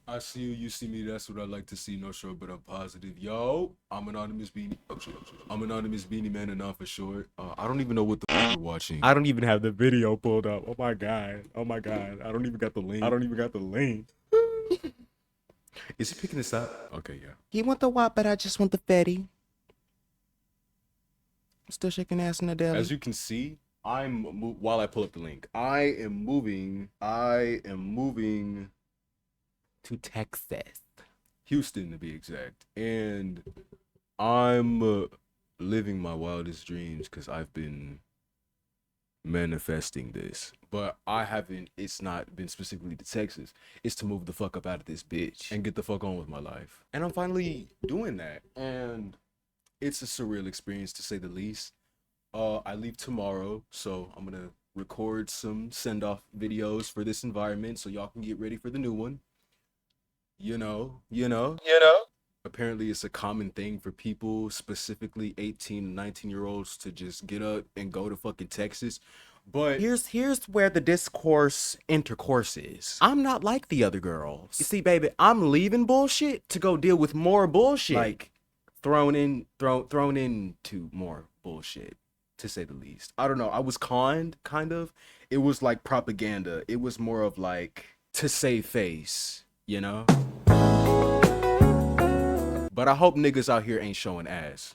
I see you, you see me, that's what I like to see, no short, but I'm positive. Yo, I'm Anonymous Beanie. Oh shit, oh shit. I'm Anonymous Beanie Man and not for short. I don't even know what the f you're watching. I don't even have the video pulled up. Oh my god. Oh my god. I don't even got the link. I don't even got the link. Is he picking this up? Okay, yeah. You want the wop, but I just want the fatty. Still shaking ass in the deli. As you can see, while I pull up the link, I am moving To Texas. Houston to be exact, and I'm living my wildest dreams because I've been manifesting this, but I haven't. It's not been specifically to Texas. It's to move the fuck up out of this bitch and get the fuck on with my life, and I'm finally doing that, and it's a surreal experience to say the least. I leave tomorrow, so I'm gonna record some send-off videos for this environment so y'all can get ready for the new one. You know. Apparently it's a common thing for people, specifically 18 and 19-year-olds, to just get up and go to fucking Texas. But here's where the intercourse is. I'm not like the other girls. You see, baby, I'm leaving bullshit to go deal with more bullshit. Like thrown into more bullshit, to say the least. I don't know. I was conned, kind of. It was like propaganda. It was more of like to save face, you know? But I hope niggas out here ain't showing ass.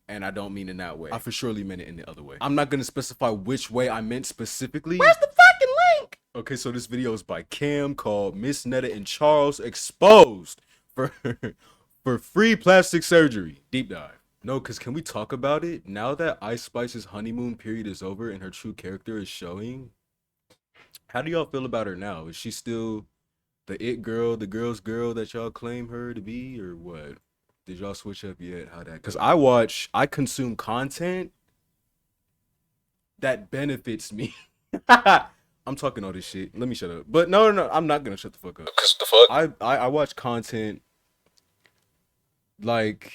And I don't mean in that way. I for surely meant it in the other way. I'm not gonna specify which way I meant specifically. Where's the fucking link? Okay, so this video is by Cam called Miss Netta and Charles Exposed for for free plastic surgery. Deep dive. No, because can we talk about it? Now that Ice Spice's honeymoon period is over and her true character is showing, how do y'all feel about her now? Is she still the it girl, the girl's girl that y'all claim her to be, or what? Did y'all switch up yet? How that? Because I consume content that benefits me. I'm talking all this shit. Let me shut up. But no, I'm not gonna shut the fuck up. Cause the fuck? I watch content like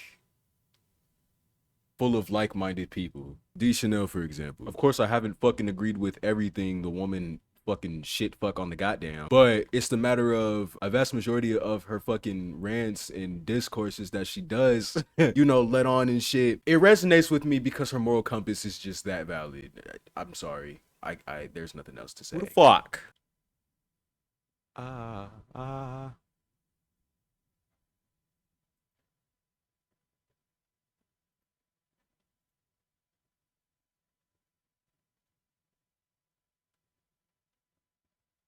full of like-minded people. D Chanel, for example. Of course, I haven't fucking agreed with everything the woman fucking shit fuck on the goddamn, but it's the matter of a vast majority of her fucking rants and discourses that she does, you know, let on and shit. It resonates with me because her moral compass is just that valid. I'm sorry. I there's nothing else to say. Who the fuck?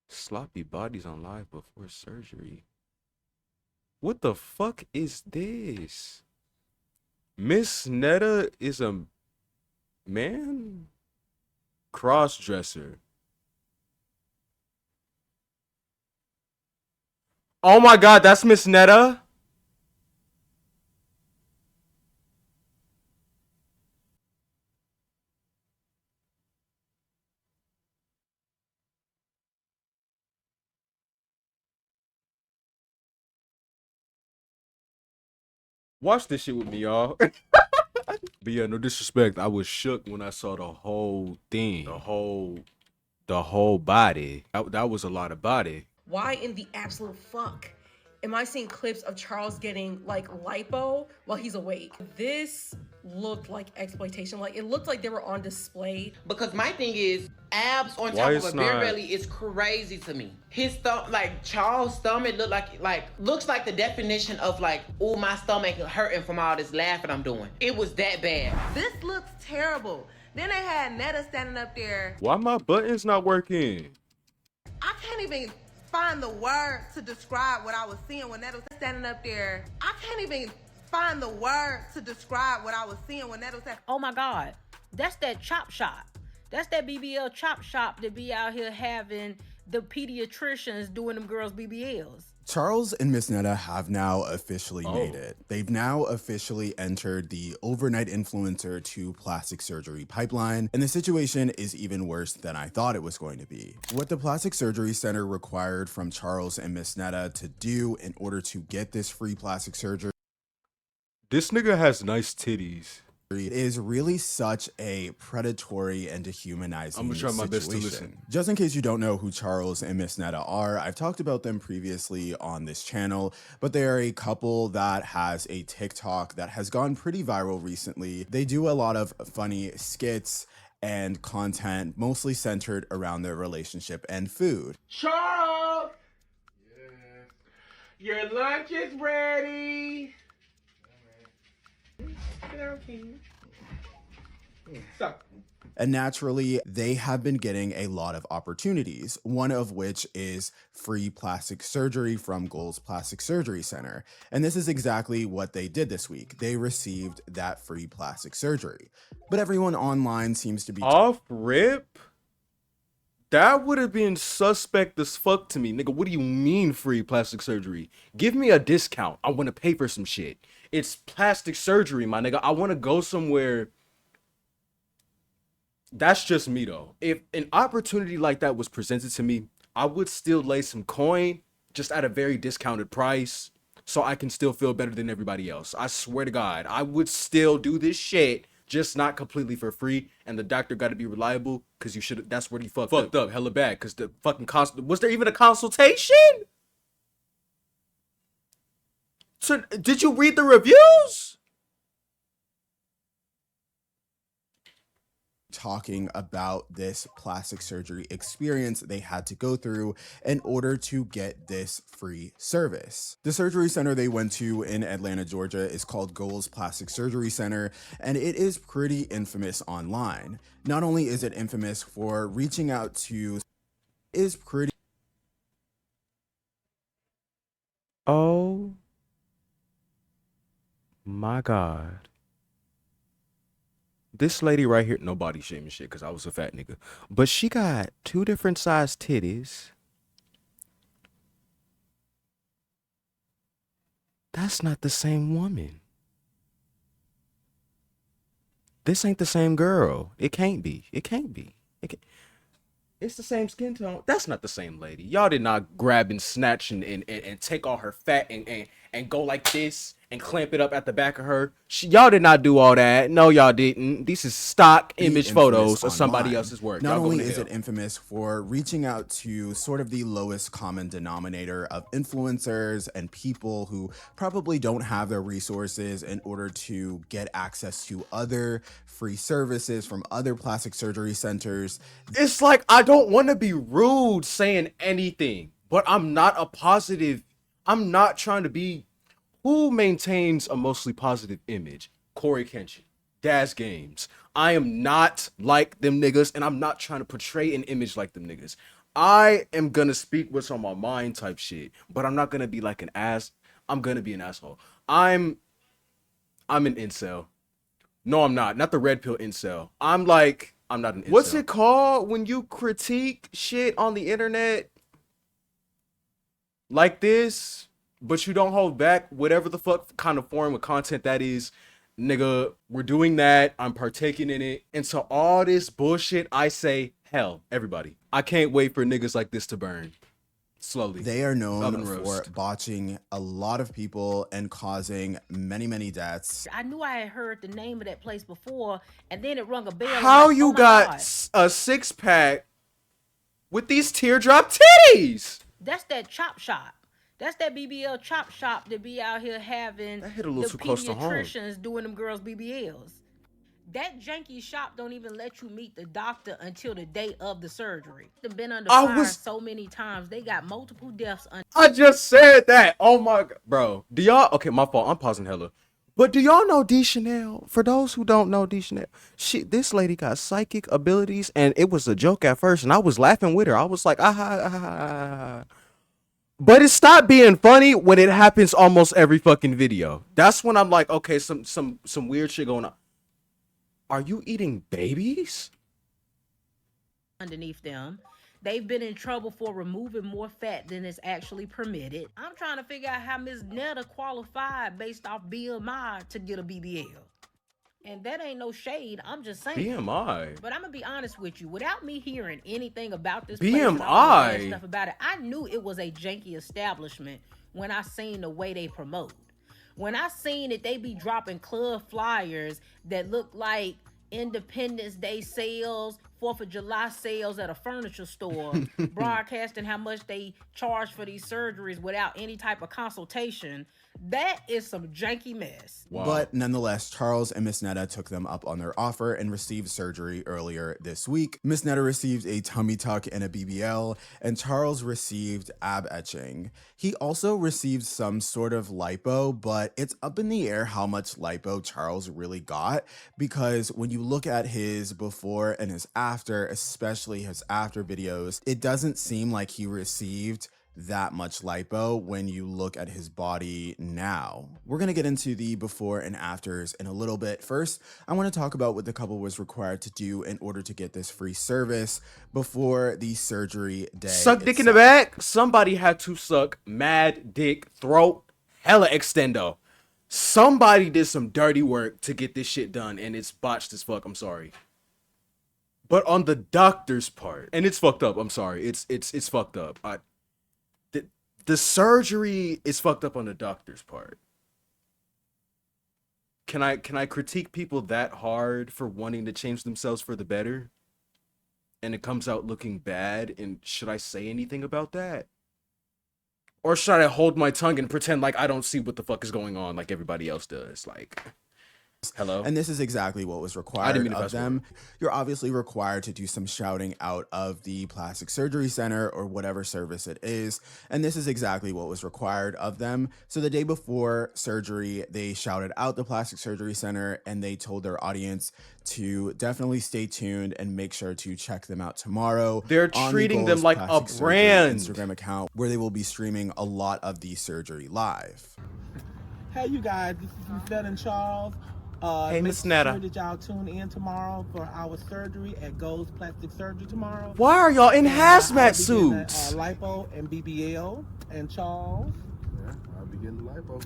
Sloppy bodies on live before surgery. What the fuck is this? Miss Netta is a man? Cross-dresser. Oh my god, that's Miss Netta? Watch this shit with me, y'all. But yeah, no disrespect. I was shook when I saw the whole thing. The whole body. That was a lot of body. Why in the absolute fuck am I seeing clips of Charles getting like lipo while he's awake? This looked like exploitation. Like it looked like they were on display. Because my thing is, abs on top of a beer belly is crazy to me. His thumb, like Charles' stomach, looks like the definition of like, oh, my stomach hurting from all this laughing I'm doing. It was that bad. This looks terrible. Then they had Netta standing up there. Why my buttons not working? I can't even find the words to describe what I was seeing when Netta was standing up there. I can't even find the words to describe what I was seeing when Netta was standing. Oh my God, that's that chop shop. That's that BBL chop shop that be out here having the pediatricians doing them girls' BBLs. Charles and Miss Netta have now officially made it. They've now officially entered the overnight influencer to plastic surgery pipeline, and the situation is even worse than I thought it was going to be. What the Plastic Surgery Center required from Charles and Miss Netta to do in order to get this free plastic surgery. This nigga has nice titties. is really such a predatory and dehumanizing I'm gonna try my best to situation. listen. Just in case you don't know who Charles and Miss Netta are, I've talked about them previously on this channel, but they are a couple that has a TikTok that has gone pretty viral recently. They do a lot of funny skits and content, mostly centered around their relationship and food. Charles! Your lunch is ready. Sit down, King. Stop. And naturally, they have been getting a lot of opportunities, one of which is free plastic surgery from Goals Plastic Surgery Center. And this is exactly what they did this week. They received that free plastic surgery. But everyone online seems to be Off rip? That would have been suspect as fuck to me. Nigga, what do you mean free plastic surgery? Give me a discount. I want to pay for some shit. It's plastic surgery, my nigga. I want to go somewhere. That's just me, though. If an opportunity like that was presented to me, I would still lay some coin just at a very discounted price so I can still feel better than everybody else. I swear to God, I would still do this shit, just not completely for free. And the doctor got to be reliable because you should. That's where he fucked up hella bad because the fucking was there even a consultation? So, did you read the reviews? talking about this plastic surgery experience they had to go through in order to get this free service. The surgery center they went to in Atlanta, Georgia is called Goals Plastic Surgery Center, and it is pretty infamous online. Not only is it infamous for reaching out to Oh my God. This lady right here, no body shaming shit, because I was a fat nigga. But she got 2 different size titties. That's not the same woman. This ain't the same girl. It can't be. It can't be. It's the same skin tone. That's not the same lady. Y'all did not grab and snatch and take all her fat and go like this and clamp it up at the back of her. Y'all did not do all that. No, y'all didn't. These is stock image photos of somebody else's work. Not Y'all only going to is hell. it infamous for reaching out to sort of the lowest common denominator of influencers and people who probably don't have the resources in order to get access to other free services from other plastic surgery centers. It's like, I don't want to be rude saying anything, but I'm not a positive. I'm not trying to be. Who maintains a mostly positive image? Corey Kenshin, Daz Games. I am not like them niggas, and I'm not trying to portray an image like them niggas. I am gonna speak what's on my mind type shit, but I'm not gonna be like an ass. I'm gonna be an asshole. I'm an incel. No, I'm not. Not the red pill incel. I'm not an incel. What's it called when you critique shit on the internet like this, but you don't hold back whatever the fuck kind of form of content that is? Nigga, we're doing that. I'm partaking in it. And so all this bullshit, I say, hell, everybody. I can't wait for niggas like this to burn. Slowly. They are known Oven for roast. botching a lot of people and causing many, many deaths. I knew I had heard the name of that place before, and then it rung a bell. How like, you oh my got God. a 6-pack with these teardrop titties? That's that chop shop. That's that BBL chop shop that be out here having That hit a little the too close to home. pediatricians doing them girls' BBLs. That janky shop don't even let you meet the doctor until the day of the surgery. They've been under fire so many times. They got multiple deaths. I just said that. Oh my God. Bro, do y'all, okay, my fault. I'm pausing hella. But do y'all know D. Chanel? For those who don't know D. Chanel, this lady got psychic abilities, and it was a joke at first, and I was laughing with her. I was like, ah. But it stopped being funny when it happens almost every fucking video. That's when I'm like, okay, some weird shit going on. Are you eating babies? Underneath them. They've been in trouble for removing more fat than is actually permitted. I'm trying to figure out how Miss Netta qualified based off BMI to get a BBL. And that ain't no shade, I'm just saying. BMI? But I'm gonna be honest with you, without me hearing anything about this BMI? place and all that stuff about it, I knew it was a janky establishment when I seen the way they promote. When I seen it, they be dropping club flyers that look like Independence Day sales, 4th of July sales at a furniture store, broadcasting how much they charge for these surgeries without any type of consultation. That is some janky mess. Wow. But nonetheless, Charles and Miss Netta took them up on their offer and received surgery earlier this week. Miss Netta received a tummy tuck and a BBL, and Charles received ab etching. He also received some sort of lipo, but it's up in the air how much lipo Charles really got, because when you look at his before and his after, especially his after videos, it doesn't seem like he received that much lipo when you look at his body now. We're gonna get into the before and afters in a little bit. First, I want to talk about what the couple was required to do in order to get this free service before the surgery day. Suck dick in the back. Somebody had to suck mad dick, throat, hella extendo. Somebody did some dirty work to get this shit done, and it's botched as fuck. I'm sorry. But on the doctor's part, and it's fucked up. I'm sorry. It's fucked up. The surgery is fucked up on the doctor's part. Can I critique people that hard for wanting to change themselves for the better? And it comes out looking bad, and should I say anything about that? Or should I hold my tongue and pretend like I don't see what the fuck is going on like everybody else does? Like, hello? And this is exactly what was required of them. You're obviously required to do some shouting out of the plastic surgery center or whatever service it is. And this is exactly what was required of them. So the day before surgery, they shouted out the plastic surgery center and they told their audience to definitely stay tuned and make sure to check them out tomorrow. They're treating them like a brand. Instagram account where they will be streaming a lot of the surgery live. Hey, you guys, this is Netta and Charles. Hey, Miss Netta. Make sure that y'all tune in tomorrow for our surgery at Gold's Plastic Surgery tomorrow. Why are y'all in And, hazmat I'll be getting, suits? Lipo and BBL and Charles. Yeah, I'll be getting the lipo.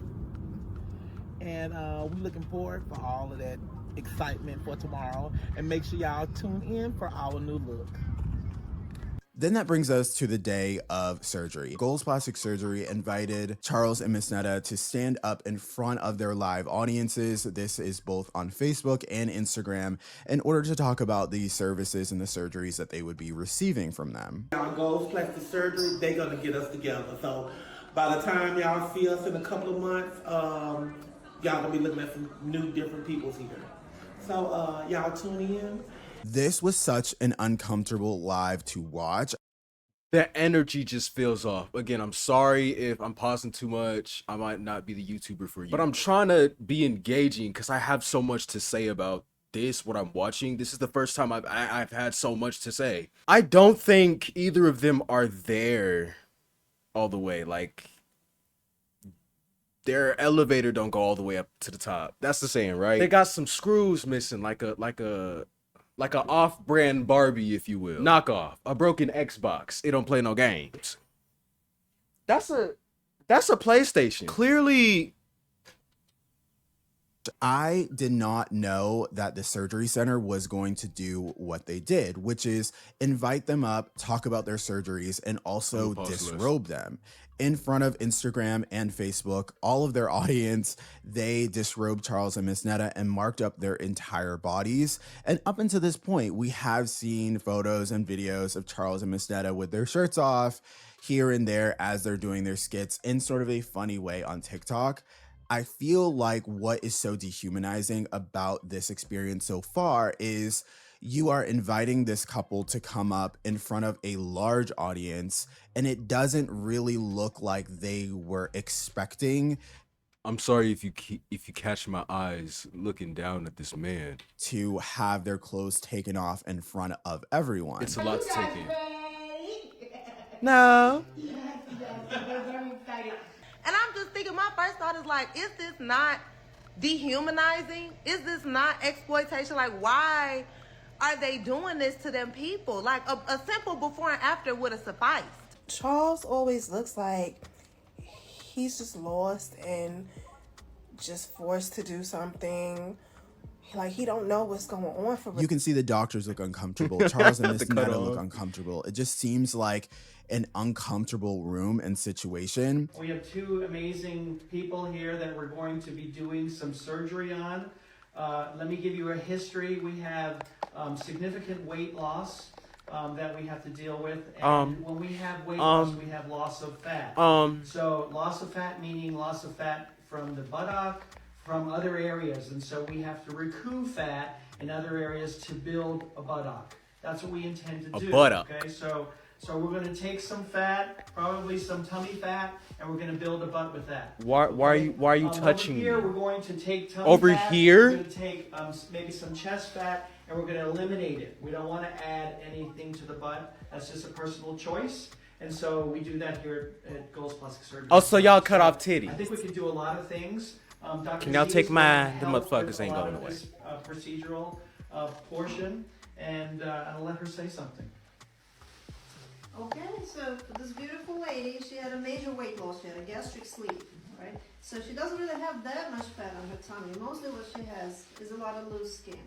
And we're looking forward for all of that excitement for tomorrow. And make sure y'all tune in for our new look. Then that brings us to the day of surgery. Gold's Plastic Surgery invited Charles and Miss Netta to stand up in front of their live audiences. This is both on Facebook and Instagram in order to talk about the services and the surgeries that they would be receiving from them. Our Gold's Plastic Surgery, they're going to get us together. So by the time y'all see us in a couple of months, y'all going to be looking at some new different peoples here. So y'all tune in. This was such an uncomfortable live to watch. The energy just feels off. Again, I'm sorry if I'm pausing too much. I might not be the YouTuber for you. But I'm trying to be engaging because I have so much to say about this, what I'm watching. This is the first time I've had so much to say. I don't think either of them are there all the way. Like, their elevator don't go all the way up to the top. That's the saying, right? They got some screws missing, like a off-brand Barbie, if you will. Knockoff. A broken Xbox. It don't play no games. That's a PlayStation. Clearly, I did not know that the surgery center was going to do what they did, which is invite them up, talk about their surgeries, and also disrobe them. In front of Instagram and Facebook, all of their audience, they disrobed Charles and Miss Netta and marked up their entire bodies. And up until this point, we have seen photos and videos of Charles and Miss Netta with their shirts off here and there as they're doing their skits in sort of a funny way on TikTok. I feel like what is so dehumanizing about this experience so far is you are inviting this couple to come up in front of a large audience, and it doesn't really look like they were expecting. I'm sorry if you catch my eyes looking down at this man. To have their clothes taken off in front of everyone. It's a lot to take in. no. And I'm just thinking, my first thought is like, is this not dehumanizing? Is this not exploitation? Like, why are they doing this to them people? Like, a simple before and after would have sufficed. Charles always looks like he's just lost and just forced to do something. like he don't know what's going on for real. You can see the doctors look uncomfortable. Charles and Miss Netta look uncomfortable. It just seems like an uncomfortable room and situation. We have two amazing people here that we're going to be doing some surgery on. Let me give you a history. We have significant weight loss that we have to deal with. And when we have weight loss, we have loss of fat. So loss of fat meaning loss of fat from the buttock, from other areas. And so we have to recoup fat in other areas to build a buttock. That's what we intend to do. Buttock. Okay, so we're going to take some fat, probably some tummy fat, and we're going to build a butt with that. Why are you touching over here, me? We're going to take tummy over fat, here? We're going to take maybe some chest fat, and we're going to eliminate it. We don't want to add anything to the butt. That's just a personal choice. And so we do that here at Goals Plastic Surgery. Oh, so y'all cut off titties. I think we can do a lot of things. Dr. Can y'all Z take is mine? gonna The help motherfuckers with ain't a lot going of away. this, procedural portion, and I'll let her say something. Okay, so for this beautiful lady, she had a major weight loss. She had a gastric sleeve, right? So she doesn't really have that much fat on her tummy. Mostly what she has is a lot of loose skin.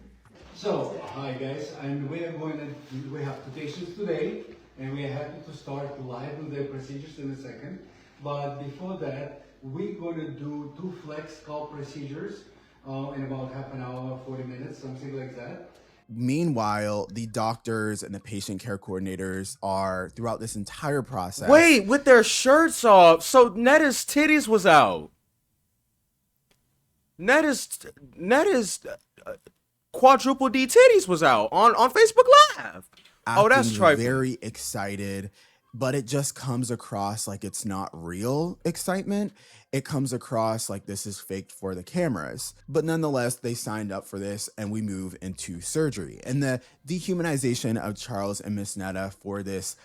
So, hi guys, and we have two patients today, and we are happy to start live with the procedures in a second. But before that, we're going to do 2 flex scalp procedures in about half an hour, 40 minutes, something like that. Meanwhile, the doctors and the patient care coordinators are throughout this entire process. Wait, with their shirts off. So Netta's titties was out. Netta's quadruple D titties was out on Facebook Live. Oh, that's trifling. Very excited, but it just comes across like it's not real excitement. It comes across like this is faked for the cameras. But nonetheless, they signed up for this and we move into surgery. And the dehumanization of Charles and Miss Netta for this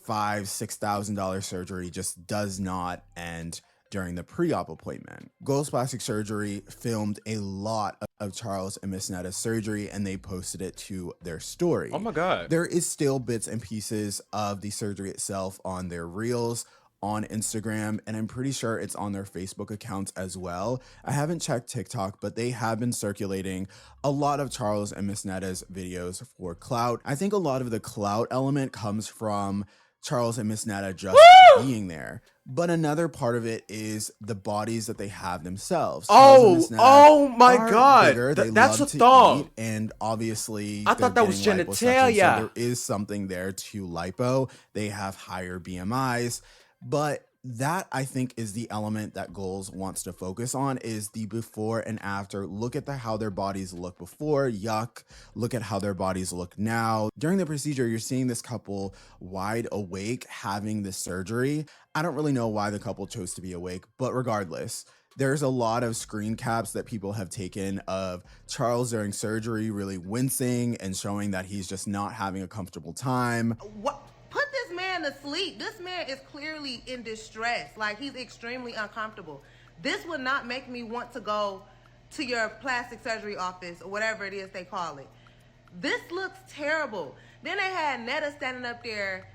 $5,000-$6,000 surgery just does not end during the pre-op appointment. Goals Plastic Surgery filmed a lot of Charles and Miss Netta's surgery and they posted it to their story. Oh my God. There is still bits and pieces of the surgery itself on their reels, on Instagram, and I'm pretty sure it's on their Facebook accounts as well. I haven't checked TikTok, but they have been circulating a lot of Charles and Miss Netta's videos for clout. I think a lot of the clout element comes from Charles and Miss Netta just being there. But another part of it is the bodies that they have themselves. Oh my God. That's a thought. And obviously, I thought that was genitalia. So there is something there to lipo. They have higher BMIs. But that, I think, is the element that Goals wants to focus on, is the before and after. Look at how their bodies look before, yuck. Look at how their bodies look now. During the procedure, you're seeing this couple wide awake having the surgery. I don't really know why the couple chose to be awake, but regardless, there's a lot of screen caps that people have taken of Charles during surgery really wincing and showing that he's just not having a comfortable time. What? Put this man to sleep. This man is clearly in distress. Like, he's extremely uncomfortable. This would not make me want to go to your plastic surgery office or whatever it is they call it. This looks terrible. Then they had Netta standing up there.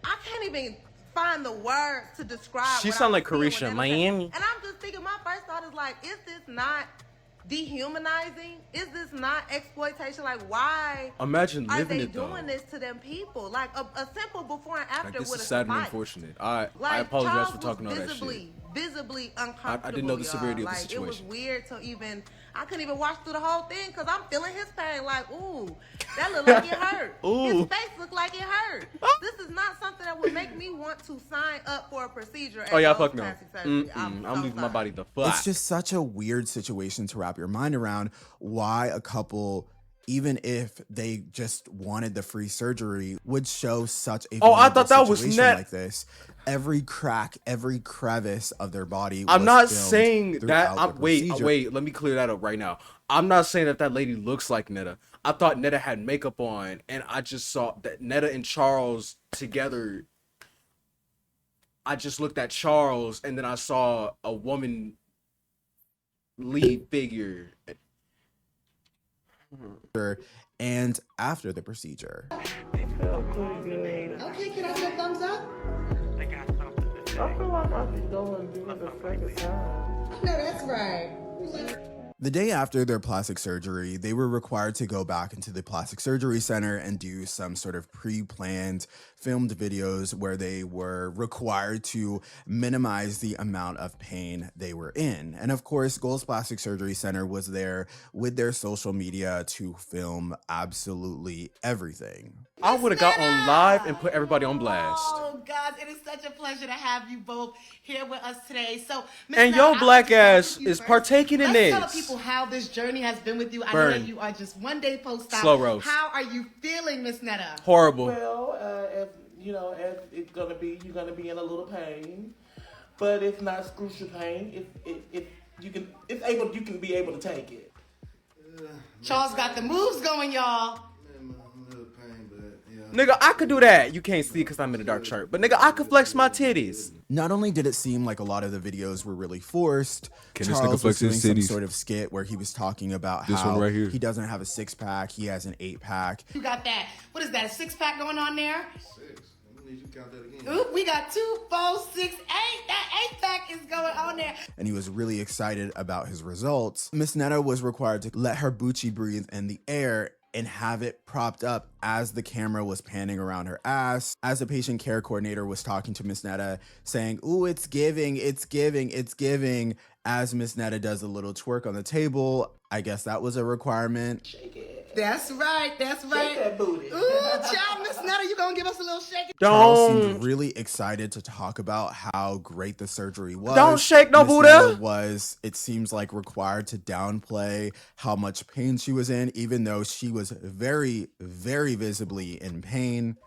I can't even find the words to describe. She sound like Carisha, Miami. And I'm just thinking, my first thought is like, is this not dehumanizing? Is this not exploitation? Like, why imagine are living they it though? doing this to them people? Like a simple before and after Like, this would is have sad and sufficed. unfortunate. I Like, apologize Charles for talking all was that shit. visibly uncomfortable. I didn't know the severity of the Like, situation. it was weird to even. I couldn't even watch through the whole thing because I'm feeling his pain. Like, ooh, that looked like it hurt. Ooh. His face looked like it hurt. This is not something that would make me want to sign up for a procedure. Oh yeah, at fuck no. plastic surgery. I'm so leaving my sorry. body the fuck. It's just such a weird situation to wrap your mind around, why a couple, even if they just wanted the free surgery, would show such a I thought that was situation like this. Every crack, every crevice of their body. I'm was not filmed saying that. throughout the Wait. procedure. Let me clear that up right now. I'm not saying that lady looks like Netta. I thought Netta had makeup on, and I just saw that Netta and Charles together. I just looked at Charles, and then I saw a woman lead figure. And after the procedure. Okay, can I get a thumbs up? I feel like I should go and do it the second time. No, that's right. The day after their plastic surgery, they were required to go back into the plastic surgery center and do some sort of pre-planned filmed videos where they were required to minimize the amount of pain they were in. And of course, Gold's Plastic Surgery Center was there with their social media to film absolutely everything. I would have got on live and put everybody on blast. Oh, God, it is such a pleasure to have you both here with us today. So, Ms. And Netta, your black ass is partaking in Let's tell the this. people how this journey has been with you. I know Burn. that you are just one day post-op. Slow roast. How are you feeling, Miss Netta? Horrible. Well, as you know, as it's gonna be, you're gonna be in a little pain, but it's not excruciating pain. You can be able to take it. Charles got the moves going, y'all. Nigga, I could do that. You can't see because I'm in a dark shirt. But nigga, I could flex my titties. Not only did it seem like a lot of the videos were really forced, Can this nigga Charles was flex doing his some titties? sort of skit where he was talking about This how one right here. he doesn't have a 6-pack, he has an 8-pack. You got that. What is that, a 6-pack going on there? 6. I need you to count that again. Ooh, we got 2, 4, 6, 8. That 8-pack is going on there. And he was really excited about his results. Miss Netta was required to let her Bucci breathe in the air and have it propped up as the camera was panning around her ass. As the patient care coordinator was talking to Miss Netta, saying, ooh, it's giving, it's giving, it's giving. As Miss Netta does a little twerk on the table, I guess that was a requirement. Shake it. That's right, that's right. Shake that booty. Ooh, child, Miss Netta, you gonna give us a little shake? Charles seemed really excited to talk about how great the surgery was. Don't shake no Miss booty. Netta was, it seems like, required to downplay how much pain she was in, even though she was very, very visibly in pain.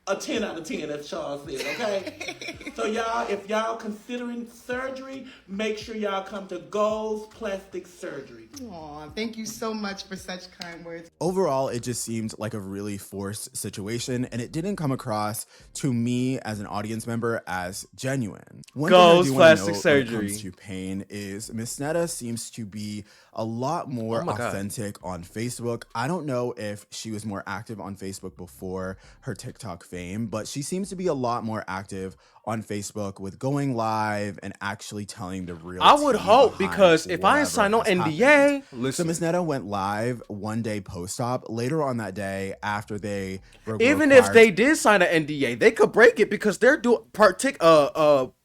A 10 out of 10, as Charles said, okay? So y'all, if y'all considering surgery, make sure y'all come to Gold's Plastic Surgery. Aw, thank you so much for such kind words. Overall, it just seemed like a really forced situation, and it didn't come across to me as an audience member as genuine. One Gold's thing I do Plastic want to note Surgery. when it comes to pain is Miss Netta seems to be a lot more Oh my God. authentic on Facebook. I don't know if she was more active on Facebook before her TikTok fame, but she seems to be a lot more active on Facebook with going live and actually telling the real I would tea hope, behind because if I ain't whatever signed no has happened. NDA, So Miss Netta went live one day post-op. Later on that day, after they were even if required they did sign an NDA, they could break it because they're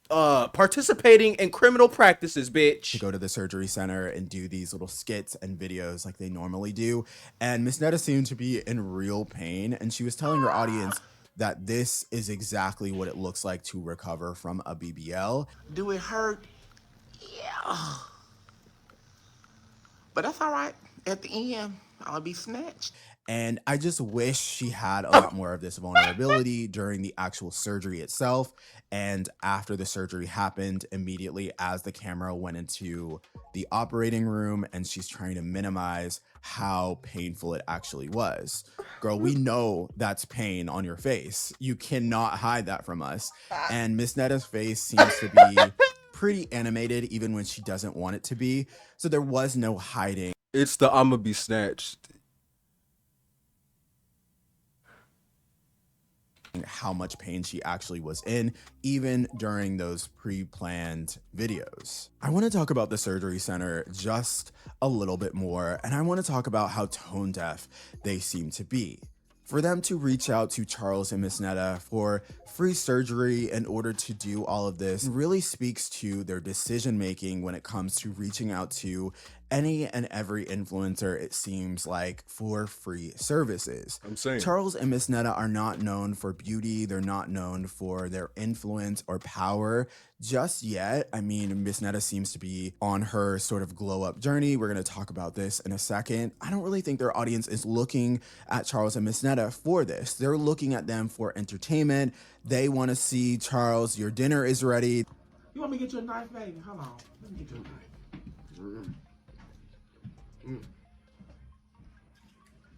participating in criminal practices, bitch. to go to the surgery center and do these little skits and videos like they normally do. And Miss Netta seemed to be in real pain, and she was telling her audience that this is exactly what it looks like to recover from a BBL. Do it hurt? Yeah. But that's all right. At the end, I'll be snatched. And I just wish she had a lot more of this vulnerability during the actual surgery itself. And after the surgery happened, immediately as the camera went into the operating room and she's trying to minimize how painful it actually was. Girl, we know that's pain on your face. You cannot hide that from us. And Miss Netta's face seems to be pretty animated even when she doesn't want it to be. So there was no hiding. It's the I'ma be snatched. How much pain she actually was in, even during those pre-planned videos. I want to talk about the surgery center just a little bit more, and I want to talk about how tone deaf they seem to be. For them to reach out to Charles and Miss Netta for free surgery in order to do all of this really speaks to their decision making when it comes to reaching out to any and every influencer, it seems like, for free services. I'm saying. Charles and Miss Netta are not known for beauty. They're not known for their influence or power just yet. I mean, Miss Netta seems to be on her sort of glow up journey. We're going to talk about this in a second. I don't really think their audience is looking at Charles and Miss Netta for this. They're looking at them for entertainment. They want to see, Charles, your dinner is ready. You want me to get you a knife, baby? Hold on. Let me get you a knife.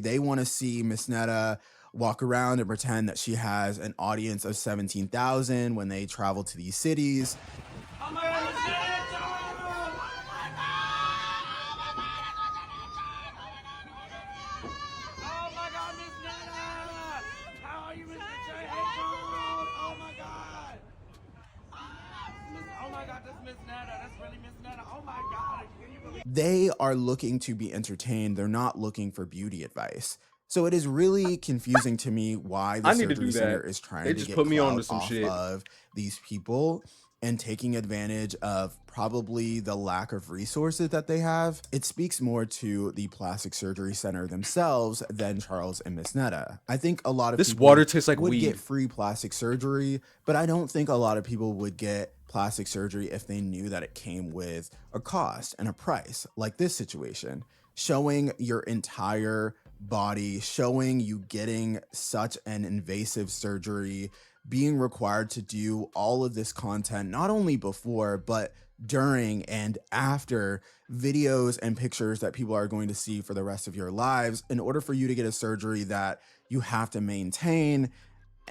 They want to see Miss Netta walk around and pretend that she has an audience of 17,000 when they travel to these cities. Oh my God, Miss Netta! How are you, Mr. J. Oh my God! Oh my God, that's Miss Netta. That's really Miss Netta. Oh my God. They are looking to be entertained. They're not looking for beauty advice. So it is really confusing to me why the I need to surgery do center that. is trying They to just get put me onto clout some off shit. of these people and taking advantage of probably the lack of resources that they have. It speaks more to the plastic surgery center themselves than Charles and Miss Netta. I think a lot of This people water tastes like would weed. get free plastic surgery, but I don't think a lot of people would get plastic surgery if they knew that it came with a cost and a price, like this situation. Showing your entire body, showing you getting such an invasive surgery, being required to do all of this content, not only before, but during and after videos and pictures that people are going to see for the rest of your lives in order for you to get a surgery that you have to maintain.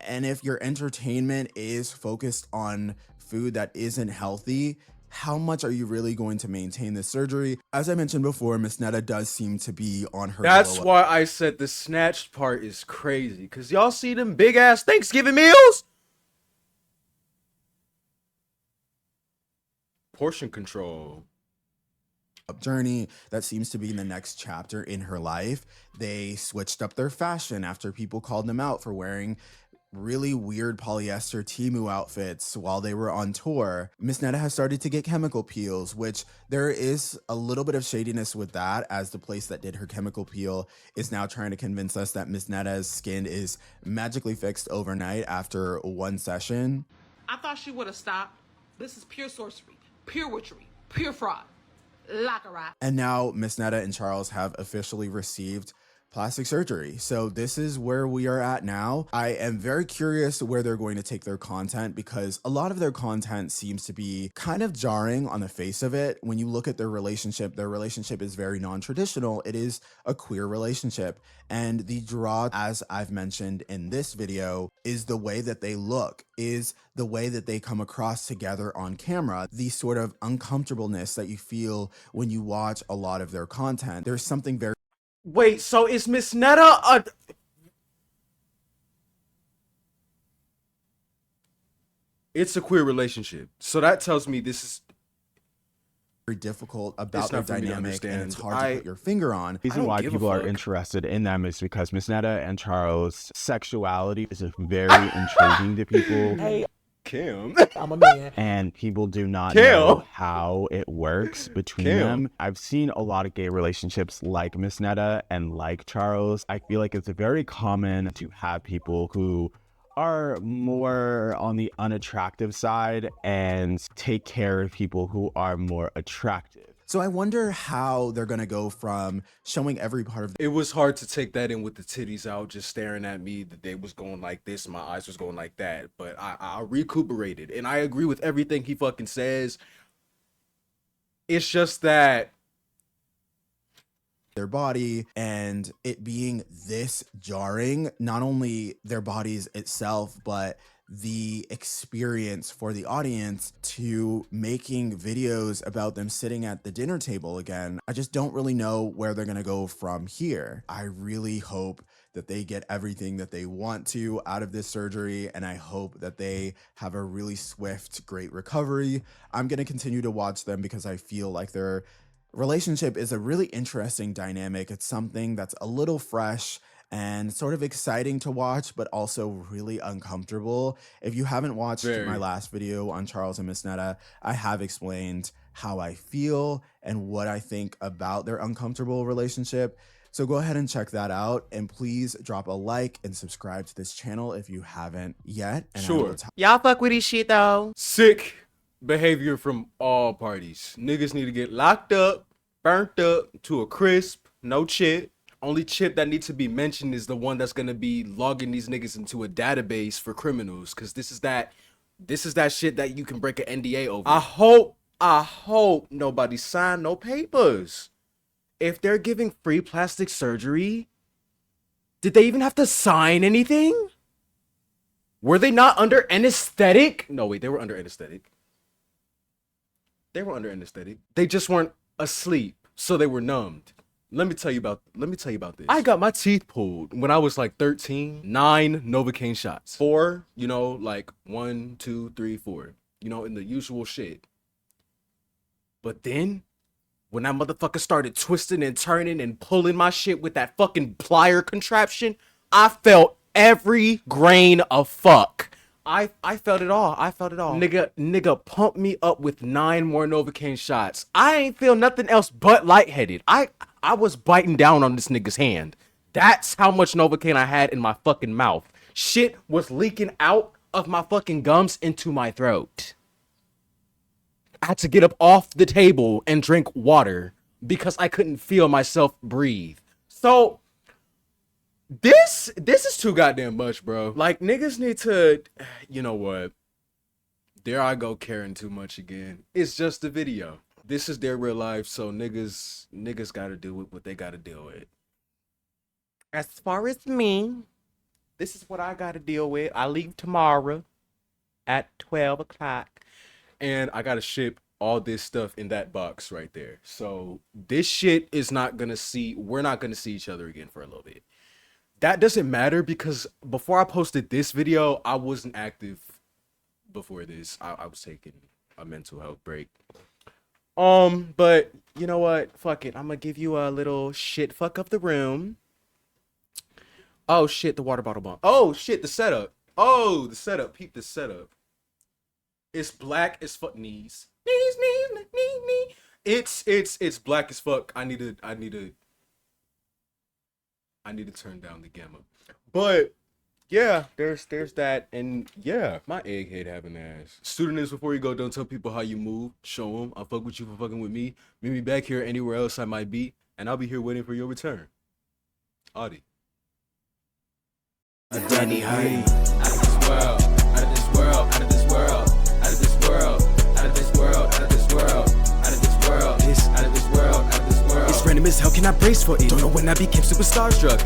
And if your entertainment is focused on food that isn't healthy, how much are you really going to maintain this surgery? As I mentioned before, Miss Netta does seem to be on her That's glow up. why I said the snatched part is crazy. Cause y'all see them big ass Thanksgiving meals? Portion control. Journey that seems to be in the next chapter in her life. They switched up their fashion after people called them out for wearing really weird polyester Temu outfits while they were on tour. Miss Netta has started to get chemical peels, which there is a little bit of shadiness with that, as the place that did her chemical peel is now trying to convince us that Miss Netta's skin is magically fixed overnight after one session. I thought she would have stopped. This is pure sorcery, pure witchery, pure fraud. Lock her out. And now Miss Netta and Charles have officially received plastic surgery. So this is where we are at now. I am very curious where they're going to take their content, because a lot of their content seems to be kind of jarring on the face of it. When you look at their relationship is very non-traditional. It is a queer relationship. And the draw, as I've mentioned in this video, is the way that they look, is the way that they come across together on camera, the sort of uncomfortableness that you feel when you watch a lot of their content. There's something very Wait, so is Miss Netta a... It's a queer relationship. So that tells me this is very difficult about It's their not for me to dynamic, and understand. it's hard to put your finger on. The reason why people are interested in them is because Miss Netta and Charles' sexuality is very intriguing to people. Hey, Kim. I'm a man. And people do not know how it works between them. I've seen a lot of gay relationships like Miss Netta and like Charles. I feel like it's very common to have people who are more on the unattractive side and take care of people who are more attractive. So I wonder how they're gonna go from showing every part of It was hard to take that in with the titties out, just staring at me. The day was going like this, my eyes was going like that. But I recuperated, and I agree with everything he fucking says. It's just that their body, and it being this jarring, not only their bodies itself, but the experience for the audience to making videos about them sitting at the dinner table again. I just don't really know where they're gonna go from here. I really hope that they get everything that they want to out of this surgery, and I hope that they have a really swift, great recovery. I'm gonna continue to watch them because I feel like their relationship is a really interesting dynamic. It's something that's a little fresh and sort of exciting to watch, but also really uncomfortable. If you haven't watched my last video on Charles and Miss Netta, I have explained how I feel and what I think about their uncomfortable relationship. So go ahead and check that out, and please drop a like and subscribe to this channel if you haven't yet. And sure. Y'all fuck with this shit though. Sick behavior from all parties. Niggas need to get locked up, burnt up to a crisp, no chip. Only chip that needs to be mentioned is the one that's gonna be logging these niggas into a database for criminals, cause this is that shit that you can break an NDA over. I hope nobody signed no papers. If they're giving free plastic surgery, did they even have to sign anything? Were they not under anesthetic? No, wait, they were under anesthetic. They were under anesthetic. They just weren't asleep, so they were numbed. Let me tell you about this. I got my teeth pulled when I was like 13. 9 Novocaine shots. 4, you know, like 1, 2, 3, 4. You know, in the usual shit. But then When that motherfucker started twisting and turning and pulling my shit with that fucking plier contraption, I felt every grain of fuck. I felt it all. I felt it all. Nigga pumped me up with 9 more Novocaine shots. I ain't feel nothing else but lightheaded. I was biting down on this nigga's hand. That's how much Novocaine I had in my fucking mouth. Shit was leaking out of my fucking gums into my throat. I had to get up off the table and drink water because I couldn't feel myself breathe. So this is too goddamn much, bro. Like, niggas need to, you know what? There I go caring too much again. It's just a video. This is their real life, so niggas gotta deal with what they gotta deal with. As far as me, this is what I gotta deal with. I leave tomorrow at 12 o'clock. And I gotta ship all this stuff in that box right there. So this shit is not gonna see, we're not gonna see each other again for a little bit. That doesn't matter because before I posted this video, I wasn't active before this. I was taking a mental health break. But you know what? Fuck it. I'm gonna give you a little shit fuck of the room. Oh shit, the water bottle bomb. Oh shit, the setup. Oh, the setup. Peep the setup. It's black as fuck. Knees. It's black as fuck. I need to turn down the gamma. But yeah, there's that, and yeah, my egghead having ass. Students, before you go, don't tell people how you move. Show them I fuck with you for fucking with me. Meet me back here anywhere else I might be, and I'll be here waiting for your return. Audie. Danny Hay. Out of this world, out of this world, out of this world, out of this world, out of this world, out of this world, out of this world, out of this world, out of this world. It's random as hell, can I brace for it? Don't know when I became super starstruck.